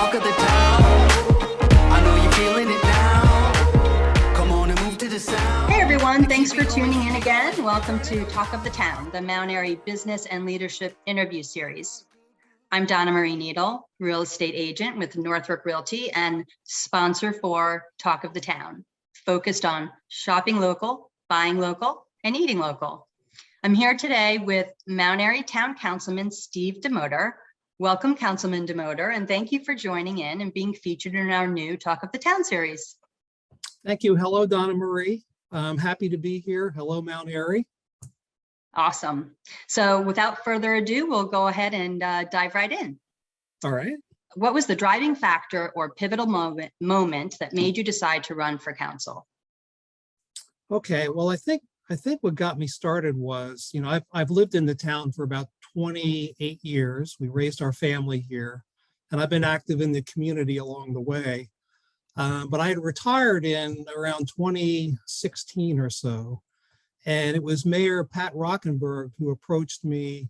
talk of the town. I know you're feeling it now. Come on and move to the sound. Hey everyone, thanks for tuning in again. Welcome to Talk of the Town, the Mount Airy Business and Leadership Interview Series. I'm Donnamarie Needle, real estate agent with Northbrook Realty and sponsor for Talk of the Town, focused on shopping local, buying local, and eating local. I'm here today with Mount Airy Town Councilman Steve Domotor. Welcome, Councilman Domotor, and thank you for joining in and being featured in our new Talk of the Town series. Thank you. Hello, Donnamarie. I'm happy to be here. Hello, Mount Airy. Awesome. So without further ado, we'll go ahead and dive right in. All right. What was the driving factor or pivotal moment that made you decide to run for council? Okay. Well, I think what got me started was, I've lived in the town for about 28 years. We raised our family here, and I've been active in the community along the way. But I had retired in around 2016 or so. And it was Mayor Pat Rockenberg who approached me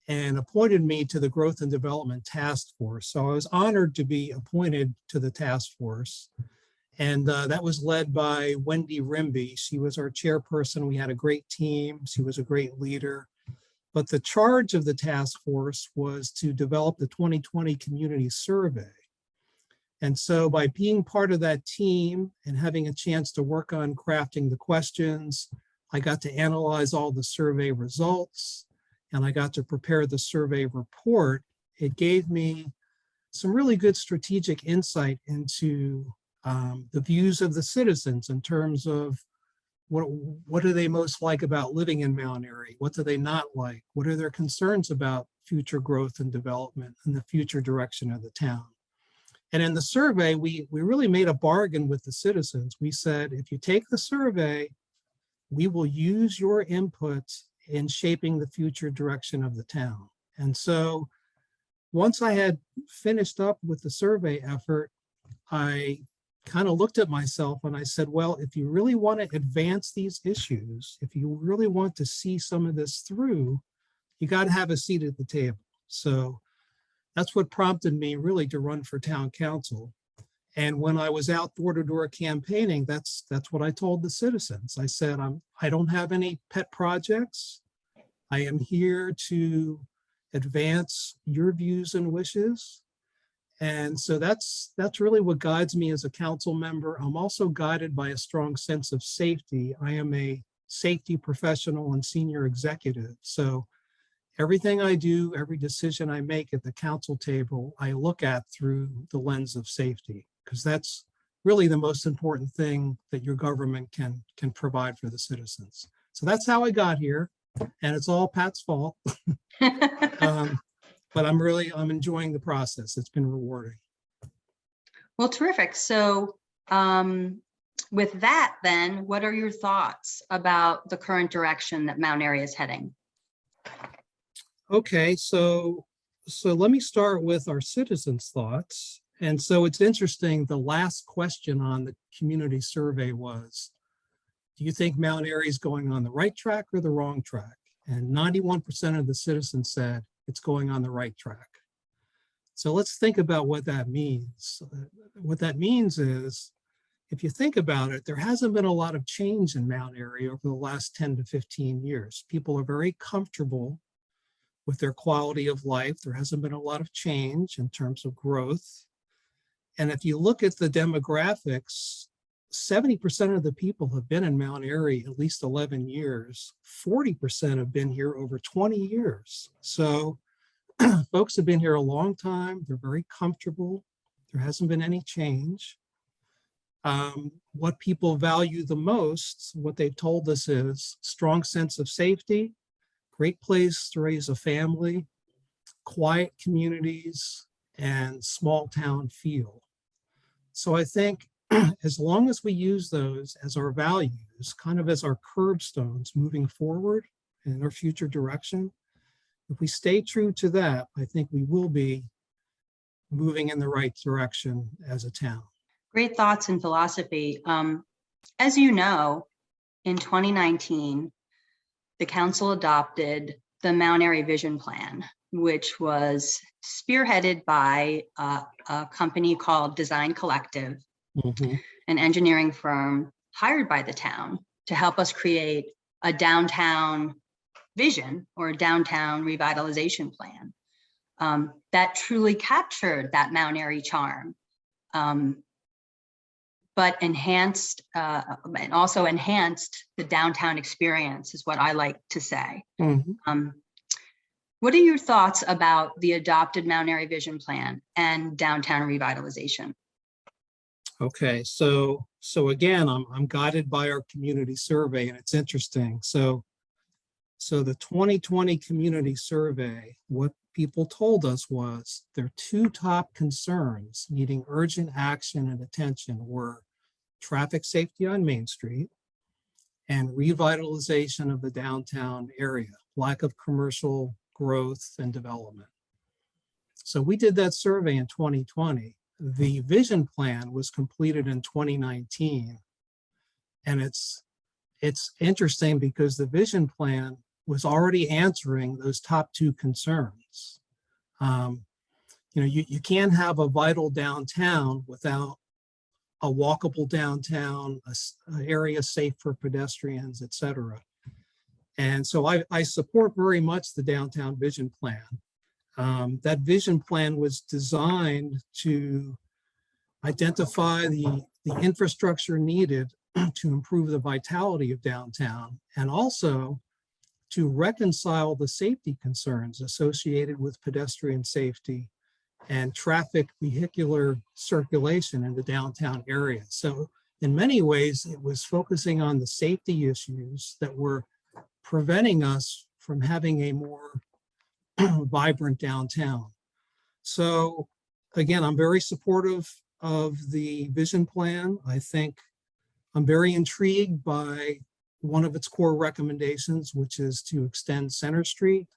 and appointed me to the Growth and Development Task Force. So I was honored to be appointed to the task force. And that was led by Wendy Rimby. She was our chairperson. We had a great team. She was a great leader. But the charge of the task force was to develop the 2020 community survey. And so by being part of that team and having a chance to work on crafting the questions, I got to analyze all the survey results, and I got to prepare the survey report. It gave me some really good strategic insight into the views of the citizens in terms of what do they most like about living in Mount Airy? What do they not like? What are their concerns about future growth and development and the future direction of the town? And in the survey, we really made a bargain with the citizens. We said, if you take the survey, we will use your input in shaping the future direction of the town. And so once I had finished up with the survey effort, I kind of looked at myself and I said, well, if you really want to advance these issues, if you really want to see some of this through, you got to have a seat at the table. So that's what prompted me really to run for town council. And when I was out door-to-door campaigning, that's what I told the citizens. I said, I don't have any pet projects. I am here to advance your views and wishes. And so that's really what guides me as a council member. I'm also guided by a strong sense of safety. I am a safety professional and senior executive. So everything I do, every decision I make at the council table, I look at through the lens of safety, because that's really the most important thing that your government can provide for the citizens. So that's how I got here, and it's all Pat's fault. But I'm enjoying the process. It's been rewarding. Well, terrific. So with that, then, what are your thoughts about the current direction that Mount Airy is heading? Okay, so let me start with our citizens' thoughts. And so it's interesting, the last question on the community survey was, do you think Mount Airy is going on the right track or the wrong track? And 91% of the citizens said it's going on the right track. So let's think about what that means. What that means is, if you think about it, there hasn't been a lot of change in Mount Airy over the last 10 to 15 years. People are very comfortable with their quality of life. There hasn't been a lot of change in terms of growth. And if you look at the demographics, 70% of the people have been in Mount Airy at least 11 years. 40% have been here over 20 years. So folks have been here a long time. They're very comfortable. There hasn't been any change. What people value the most, what they've told us, is strong sense of safety, great place to raise a family, quiet communities, and small town feel. So I think as long as we use those as our values, kind of as our curbstones moving forward in our future direction, if we stay true to that, I think we will be moving in the right direction as a town. Great thoughts and philosophy. As you know, in 2019, the council adopted the Mount Airy Vision Plan, which was spearheaded by a company called Design Collective, Mhm. an engineering firm hired by the town to help us create a downtown vision or a downtown revitalization plan that truly captured that Mount Airy charm, but enhanced and also enhanced the downtown experience, is what I like to say. Mhm. What are your thoughts about the adopted Mount Airy Vision Plan and downtown revitalization? Okay, so again, I'm guided by our community survey, and it's interesting. So the 2020 community survey, what people told us was their two top concerns needing urgent action and attention were traffic safety on Main Street and revitalization of the downtown area, lack of commercial growth and development. So we did that survey in 2020. The vision plan was completed in 2019. And it's interesting because the vision plan was already answering those top two concerns. You can't have a vital downtown without a walkable downtown, a area safe for pedestrians, et cetera. And so I support very much the downtown vision plan. That vision plan was designed to identify the infrastructure needed to improve the vitality of downtown, and also to reconcile the safety concerns associated with pedestrian safety and traffic vehicular circulation in the downtown area. So in many ways, it was focusing on the safety issues that were preventing us from having a more vibrant downtown. So again, I'm very supportive of the vision plan. I think I'm very intrigued by one of its core recommendations, which is to extend Center Street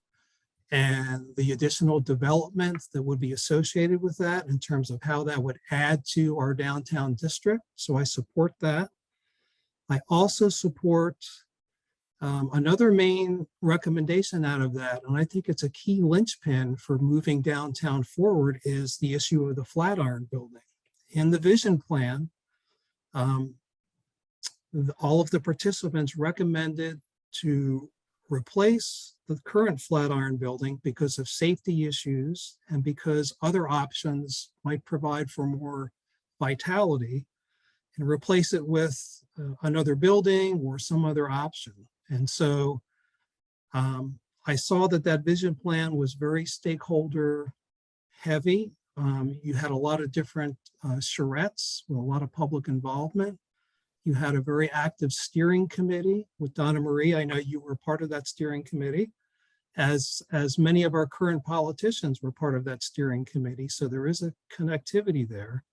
and the additional development that would be associated with that in terms of how that would add to our downtown district. So I support that. I also support another main recommendation out of that, and I think it's a key linchpin for moving downtown forward, is the issue of the Flatiron Building. In the vision plan, all of the participants recommended to replace the current Flatiron Building because of safety issues and because other options might provide for more vitality, and replace it with another building or some other option. And so I saw that vision plan was very stakeholder heavy. You had a lot of different charrettes with a lot of public involvement. You had a very active steering committee with Donnamarie. I know you were part of that steering committee, as many of our current politicians were part of that steering committee. So there is a connectivity there.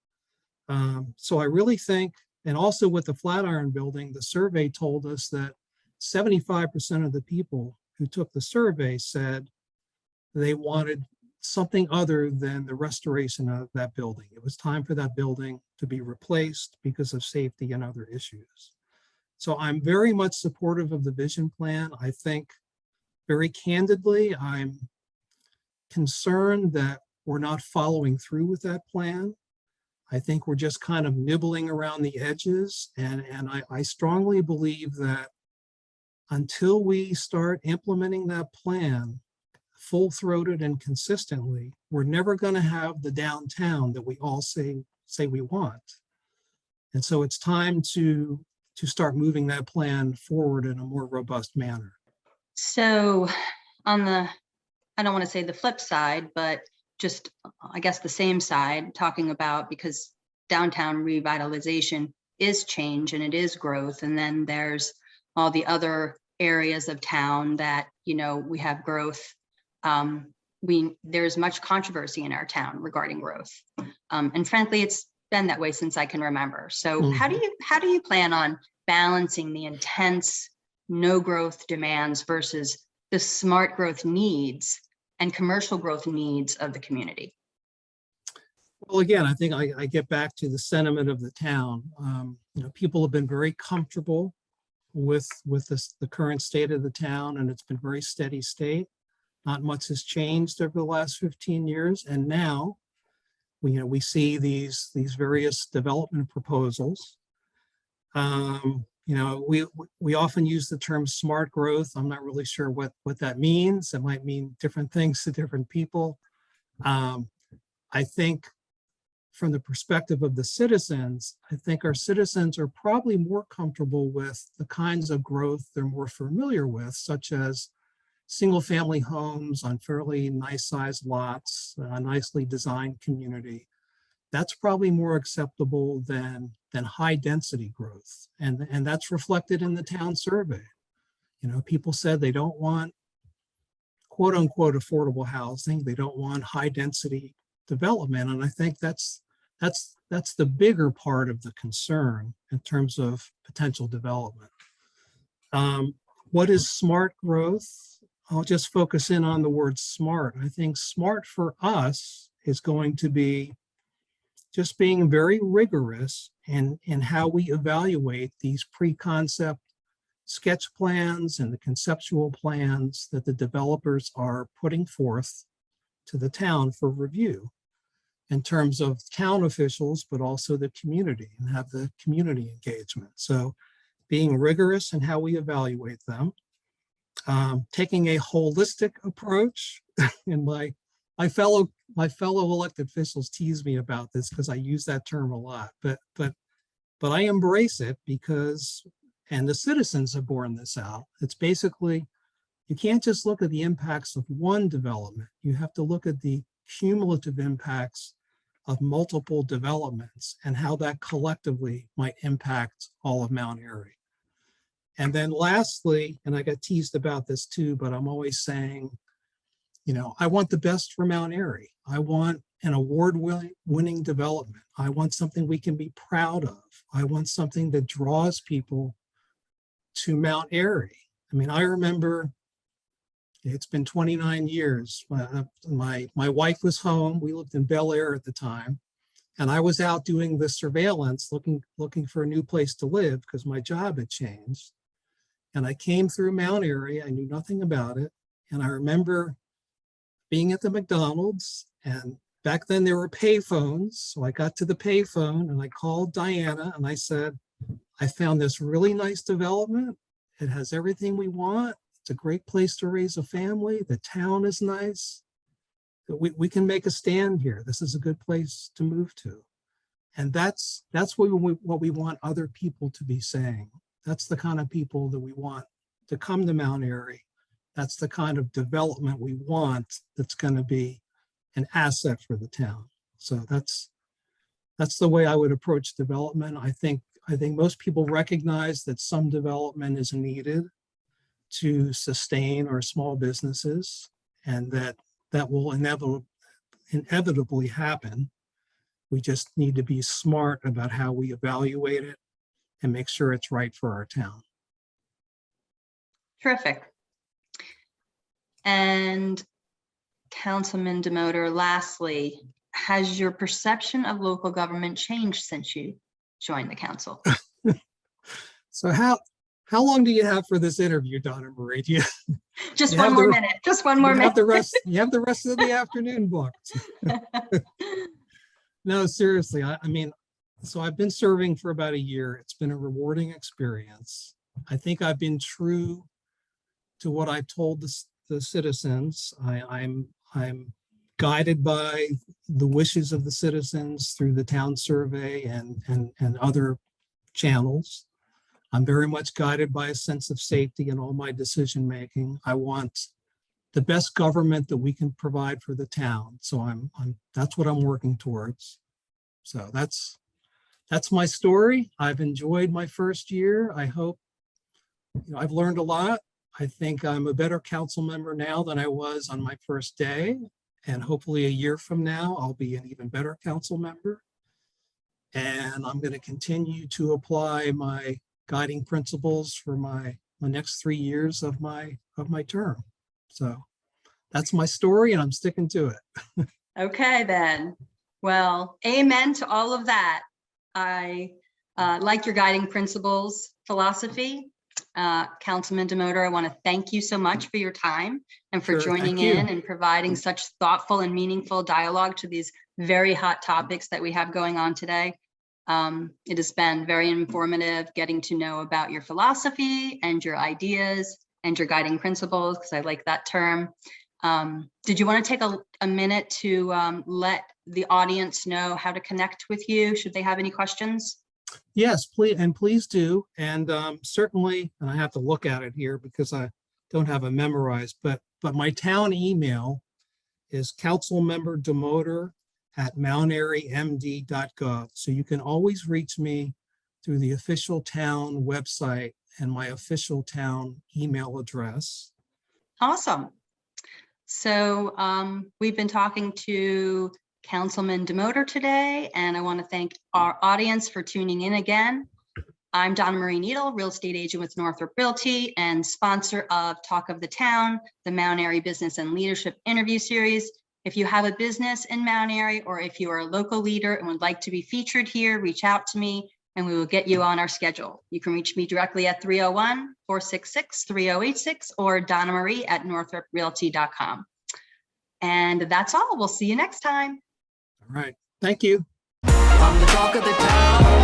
So I really think, and also with the Flatiron Building, the survey told us that 75% of the people who took the survey said they wanted something other than the restoration of that building. It was time for that building to be replaced because of safety and other issues. So I'm very much supportive of the vision plan. I think, very candidly, I'm concerned that we're not following through with that plan. I think we're just kind of nibbling around the edges. And I strongly believe that until we start implementing that plan full-throated and consistently, we're never going to have the downtown that we all say we want. And so it's time to start moving that plan forward in a more robust manner. So on the, I don't want to say the flip side, but just, I guess, the same side, talking about, because downtown revitalization is change and it is growth. And then there's all the other areas of town that, we have growth. There's much controversy in our town regarding growth. And frankly, it's been that way since I can remember. So how do you plan on balancing the intense no growth demands versus the smart growth needs and commercial growth needs of the community? Well, again, I think I get back to the sentiment of the town. People have been very comfortable with the current state of the town, and it's been very steady state. Not much has changed over the last 15 years. And now we see these various development proposals. We often use the term smart growth. I'm not really sure what that means. It might mean different things to different people. I think from the perspective of the citizens, I think our citizens are probably more comfortable with the kinds of growth they're more familiar with, such as single-family homes on fairly nice-sized lots, a nicely designed community. That's probably more acceptable than high-density growth, and that's reflected in the town survey. People said they don't want quote-unquote affordable housing. They don't want high-density development, and I think that's the bigger part of the concern in terms of potential development. What is smart growth? I'll just focus in on the word smart. I think smart for us is going to be just being very rigorous in how we evaluate these pre-concept sketch plans and the conceptual plans that the developers are putting forth to the town for review in terms of town officials, but also the community, and have the community engagement. So being rigorous in how we evaluate them, taking a holistic approach. And my fellow elected officials tease me about this because I use that term a lot, but I embrace it because, and the citizens have borne this out. It's basically, you can't just look at the impacts of one development. You have to look at the cumulative impacts of multiple developments and how that collectively might impact all of Mount Airy. And then lastly, and I got teased about this too, but I'm always saying, I want the best for Mount Airy. I want an award-winning development. I want something we can be proud of. I want something that draws people to Mount Airy. I mean, I remember it's been 29 years. My wife was home. We lived in Bel Air at the time. And I was out doing the surveillance, looking for a new place to live because my job had changed. And I came through Mount Airy. I knew nothing about it. And I remember being at the McDonald's, and back then there were pay phones. So I got to the pay phone and I called Diana and I said, I found this really nice development. It has everything we want. It's a great place to raise a family. The town is nice. We can make a stand here. This is a good place to move to. And that's what we want other people to be saying. That's the kind of people that we want to come to Mount Airy. That's the kind of development we want that's going to be an asset for the town. So that's the way I would approach development. I think most people recognize that some development is needed to sustain our small businesses, and that will inevitably happen. We just need to be smart about how we evaluate it and make sure it's right for our town. Terrific. And Councilman Domotor, lastly, has your perception of local government changed since you joined the council? So how long do you have for this interview, Donnamarie? Just one more minute. Just one more minute. You have the rest of the afternoon booked. No, seriously. I mean, so I've been serving for about a year. It's been a rewarding experience. I think I've been true to what I've told the citizens. I'm guided by the wishes of the citizens through the town survey and other channels. I'm very much guided by a sense of safety in all my decision making. I want the best government that we can provide for the town. So that's what I'm working towards. So that's my story. I've enjoyed my first year. I hope, I've learned a lot. I think I'm a better council member now than I was on my first day. And hopefully a year from now, I'll be an even better council member. And I'm going to continue to apply my guiding principles for my next 3 years of my term. So that's my story, and I'm sticking to it. Okay, then. Well, amen to all of that. I like your guiding principles philosophy. Councilman Domotor, I want to thank you so much for your time and for Sure, joining thank you. in and providing such thoughtful and meaningful dialogue to these very hot topics that we have going on today. It has been very informative getting to know about your philosophy and your ideas and your guiding principles, because I like that term. Did you want to take a minute to let the audience know how to connect with you should they have any questions? Yes, please do. And certainly, and I have to look at it here because I don't have it memorized, but my town email is councilmemberdomotor@mountairymd.gov. So you can always reach me through the official town website and my official town email address. Awesome. So we've been talking to Councilman Domotor today, and I want to thank our audience for tuning in again. I'm Donnamarie Needle, real estate agent with Northrop Realty and sponsor of Talk of the Town, the Mount Airy Business and Leadership Interview Series. If you have a business in Mount Airy, or if you are a local leader and would like to be featured here, reach out to me and we will get you on our schedule. You can reach me directly at 301-466-3086 or donnamarie@northroprealty.com. And that's all. We'll see you next time. All right. Thank you. I'm the talk of the town.